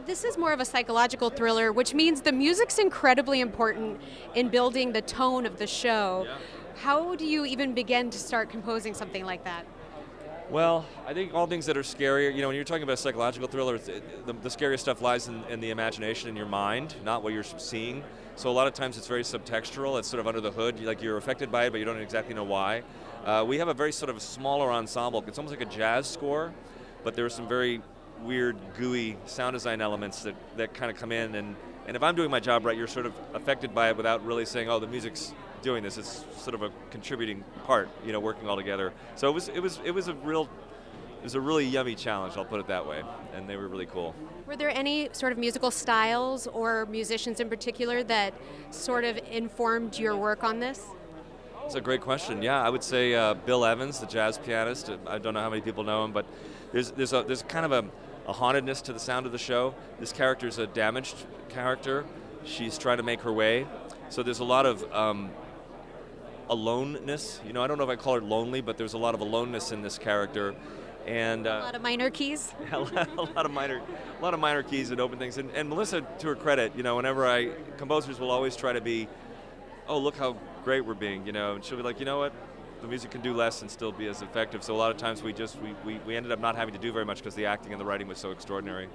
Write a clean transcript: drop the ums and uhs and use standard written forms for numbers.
this is more of a psychological thriller, which means the music's incredibly important in building the tone of the show. Yeah. How do you even begin to start composing something like that? Well, I think all things that are scary, when you're talking about a psychological thriller, the scariest stuff lies in the imagination, in your mind, not what you're seeing. So a lot of times it's very subtextual, it's sort of under the hood, like you're affected by it, but you don't exactly know why. We have a very sort of smaller ensemble. It's almost like a jazz score, but there are some very weird, gooey sound design elements that kind of come in, and if I'm doing my job right, you're sort of affected by it without really saying, oh, the music's doing this. It's sort of a contributing part, working all together. So it was a really yummy challenge, I'll put it that way, and they were really cool. Were there any sort of musical styles or musicians in particular that sort of informed your work on this? That's a great question. Yeah, I would say Bill Evans, the jazz pianist. I don't know how many people know him, but there's kind of a hauntedness to the sound of the show. This character is a damaged character. She's trying to make her way. So there's a lot of aloneness. I don't know if I call her lonely, but there's a lot of aloneness in this character. And A lot of minor keys? a lot of minor keys and open things. And Melissa, to her credit, whenever composers will always try to be, oh, look how great we're being, and she'll be like, you know what, the music can do less and still be as effective. So a lot of times we ended up not having to do very much because the acting and the writing was so extraordinary.